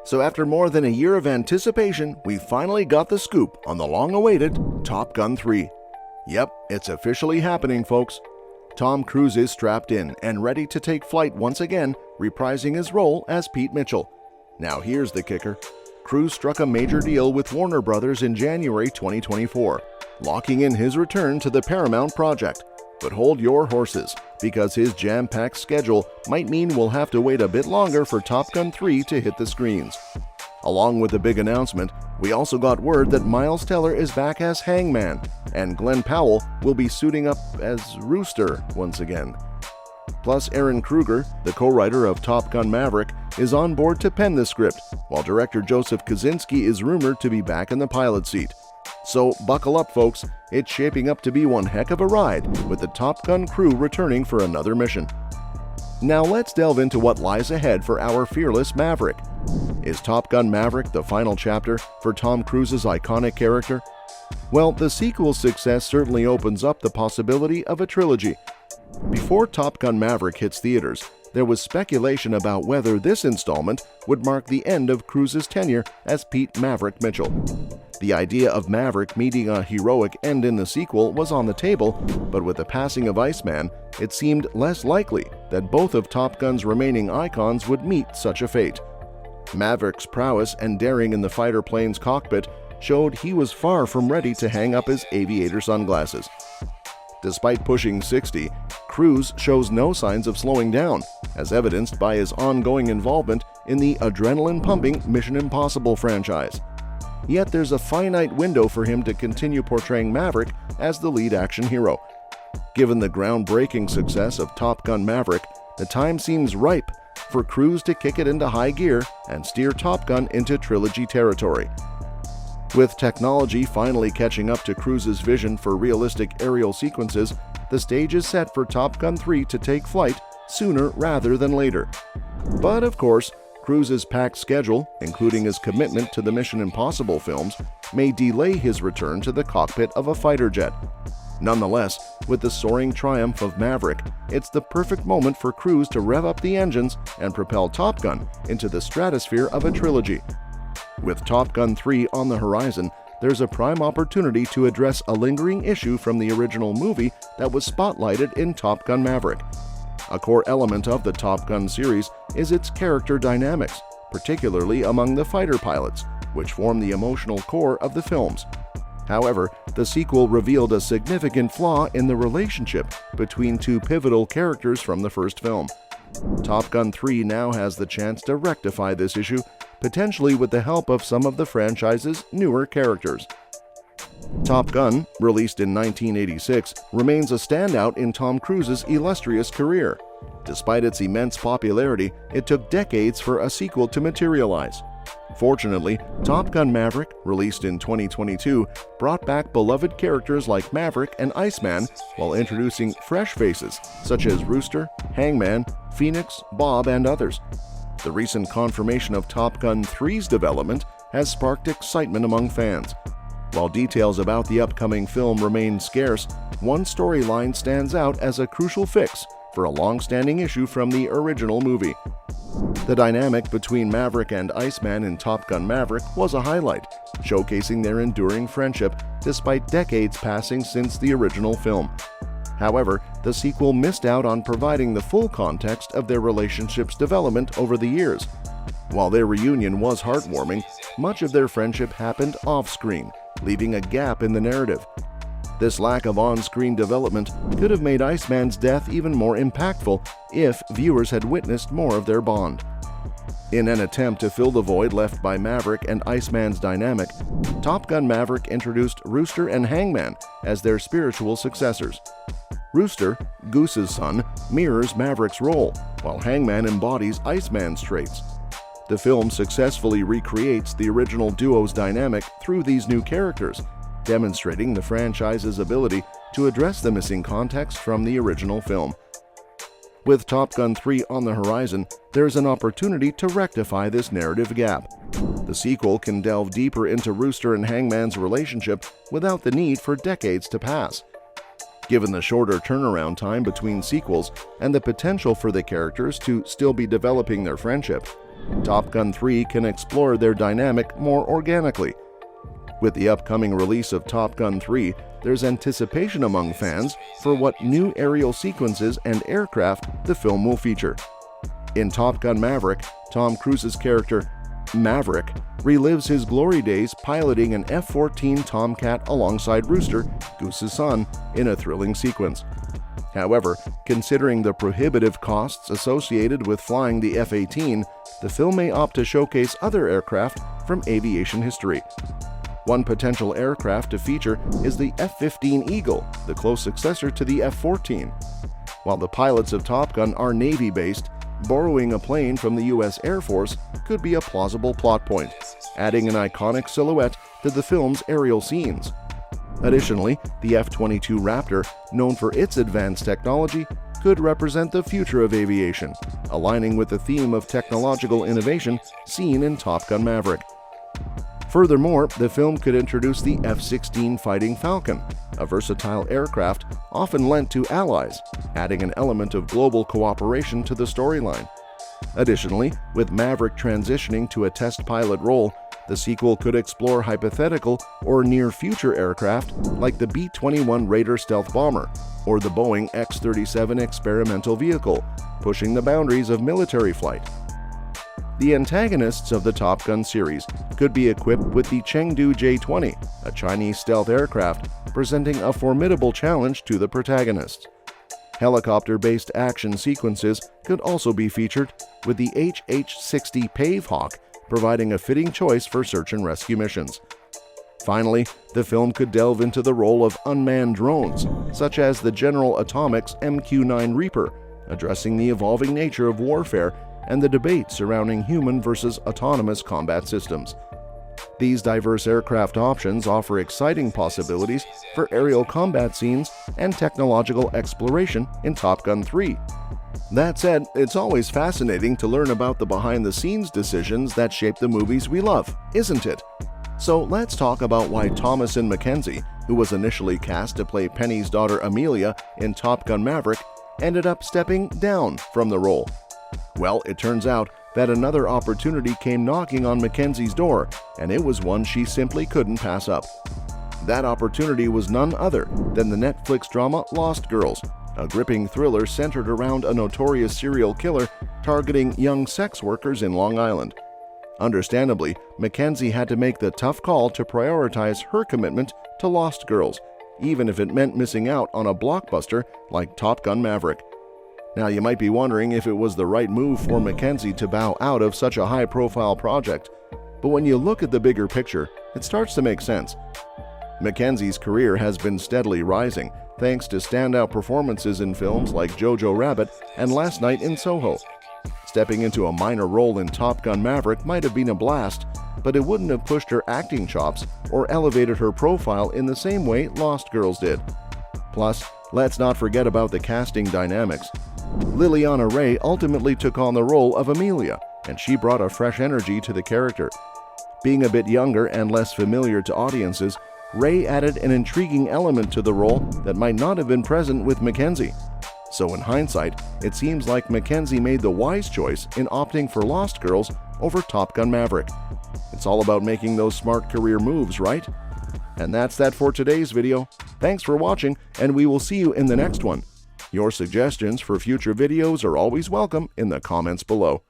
So after more than a year of anticipation, we finally got the scoop on the long-awaited Top Gun 3. Yep, it's officially happening, folks. Tom Cruise is strapped in and ready to take flight once again, reprising his role as Pete Mitchell. Now here's the kicker. Cruise struck a major deal with Warner Brothers in January 2024, locking in his return to the Paramount project. But hold your horses, because his jam-packed schedule might mean we'll have to wait a bit longer for Top Gun 3 to hit the screens. Along with the big announcement, we also got word that Miles Teller is back as Hangman, and Glenn Powell will be suiting up as Rooster once again. Plus, Aaron Kruger, the co-writer of Top Gun Maverick, is on board to pen the script, while director Joseph Kosinski is rumored to be back in the pilot seat. So buckle up, folks, it's shaping up to be one heck of a ride, with the Top Gun crew returning for another mission. Now let's delve into what lies ahead for our fearless Maverick. Is Top Gun Maverick the final chapter for Tom Cruise's iconic character? Well, the sequel's success certainly opens up the possibility of a trilogy. Before Top Gun Maverick hits theaters, there was speculation about whether this installment would mark the end of Cruise's tenure as Pete Maverick Mitchell. The idea of Maverick meeting a heroic end in the sequel was on the table, but with the passing of Iceman, it seemed less likely that both of Top Gun's remaining icons would meet such a fate. Maverick's prowess and daring in the fighter plane's cockpit showed he was far from ready to hang up his aviator sunglasses. Despite pushing 60, Cruise shows no signs of slowing down, as evidenced by his ongoing involvement in the adrenaline-pumping Mission Impossible franchise. Yet there's a finite window for him to continue portraying Maverick as the lead action hero. Given the groundbreaking success of Top Gun Maverick, the time seems ripe for Cruise to kick it into high gear and steer Top Gun into trilogy territory. With technology finally catching up to Cruise's vision for realistic aerial sequences, the stage is set for Top Gun 3 to take flight sooner rather than later. But of course, Cruise's packed schedule, including his commitment to the Mission Impossible films, may delay his return to the cockpit of a fighter jet. Nonetheless, with the soaring triumph of Maverick, it's the perfect moment for Cruise to rev up the engines and propel Top Gun into the stratosphere of a trilogy. With Top Gun 3 on the horizon, there's a prime opportunity to address a lingering issue from the original movie that was spotlighted in Top Gun Maverick. A core element of the Top Gun series is its character dynamics, particularly among the fighter pilots, which form the emotional core of the films. However, the sequel revealed a significant flaw in the relationship between two pivotal characters from the first film. Top Gun 3 now has the chance to rectify this issue, potentially with the help of some of the franchise's newer characters. Top Gun, released in 1986, remains a standout in Tom Cruise's illustrious career. Despite its immense popularity, it took decades for a sequel to materialize. Fortunately, Top Gun Maverick, released in 2022, brought back beloved characters like Maverick and Iceman while introducing fresh faces such as Rooster, Hangman, Phoenix, Bob, and others. The recent confirmation of Top Gun 3's development has sparked excitement among fans. While details about the upcoming film remain scarce, one storyline stands out as a crucial fix for a long-standing issue from the original movie. The dynamic between Maverick and Iceman in Top Gun Maverick was a highlight, showcasing their enduring friendship despite decades passing since the original film. However, the sequel missed out on providing the full context of their relationship's development over the years. While their reunion was heartwarming, much of their friendship happened off-screen, leaving a gap in the narrative. This lack of on-screen development could have made Iceman's death even more impactful if viewers had witnessed more of their bond. In an attempt to fill the void left by Maverick and Iceman's dynamic, Top Gun Maverick introduced Rooster and Hangman as their spiritual successors. Rooster, Goose's son, mirrors Maverick's role, while Hangman embodies Iceman's traits. The film successfully recreates the original duo's dynamic through these new characters, demonstrating the franchise's ability to address the missing context from the original film. With Top Gun 3 on the horizon, there's an opportunity to rectify this narrative gap. The sequel can delve deeper into Rooster and Hangman's relationship without the need for decades to pass. Given the shorter turnaround time between sequels and the potential for the characters to still be developing their friendship, Top Gun 3 can explore their dynamic more organically. With the upcoming release of Top Gun 3, there's anticipation among fans for what new aerial sequences and aircraft the film will feature. In Top Gun Maverick, Tom Cruise's character, Maverick, relives his glory days piloting an F-14 Tomcat alongside Rooster, Goose's son, in a thrilling sequence. However, considering the prohibitive costs associated with flying the F-18, the film may opt to showcase other aircraft from aviation history. One potential aircraft to feature is the F-15 Eagle, the close successor to the F-14. While the pilots of Top Gun are Navy-based, borrowing a plane from the U.S. Air Force could be a plausible plot point, adding an iconic silhouette to the film's aerial scenes. Additionally, the F-22 Raptor, known for its advanced technology, could represent the future of aviation, aligning with the theme of technological innovation seen in Top Gun Maverick. Furthermore, the film could introduce the F-16 Fighting Falcon, a versatile aircraft often lent to allies, adding an element of global cooperation to the storyline. Additionally, with Maverick transitioning to a test pilot role, the sequel could explore hypothetical or near-future aircraft like the B-21 Raider stealth bomber or the Boeing X-37 experimental vehicle, pushing the boundaries of military flight. The antagonists of the Top Gun series could be equipped with the Chengdu J-20, a Chinese stealth aircraft presenting a formidable challenge to the protagonists. Helicopter-based action sequences could also be featured, with the HH-60 Pavehawk providing a fitting choice for search and rescue missions. Finally, the film could delve into the role of unmanned drones, such as the General Atomics MQ-9 Reaper, addressing the evolving nature of warfare and the debate surrounding human versus autonomous combat systems. These diverse aircraft options offer exciting possibilities for aerial combat scenes and technological exploration in Top Gun 3. That said, it's always fascinating to learn about the behind-the-scenes decisions that shape the movies we love, isn't it? So let's talk about why Thomasin McKenzie, who was initially cast to play Penny's daughter Amelia in Top Gun Maverick, ended up stepping down from the role. Well, it turns out that another opportunity came knocking on Mackenzie's door, and it was one she simply couldn't pass up. That opportunity was none other than the Netflix drama Lost Girls, a gripping thriller centered around a notorious serial killer targeting young sex workers in Long Island. Understandably, Mackenzie had to make the tough call to prioritize her commitment to Lost Girls, even if it meant missing out on a blockbuster like Top Gun Maverick. Now, you might be wondering if it was the right move for Mackenzie to bow out of such a high-profile project, but when you look at the bigger picture, it starts to make sense. Mackenzie's career has been steadily rising, thanks to standout performances in films like Jojo Rabbit and Last Night in Soho. Stepping into a minor role in Top Gun Maverick might have been a blast, but it wouldn't have pushed her acting chops or elevated her profile in the same way Lost Girls did. Plus, let's not forget about the casting dynamics. Liliana Ray ultimately took on the role of Amelia, and she brought a fresh energy to the character. Being a bit younger and less familiar to audiences, Ray added an intriguing element to the role that might not have been present with Mackenzie. So in hindsight, it seems like Mackenzie made the wise choice in opting for Lost Girls over Top Gun Maverick. It's all about making those smart career moves, right? And that's that for today's video. Thanks for watching, and we will see you in the next one. Your suggestions for future videos are always welcome in the comments below.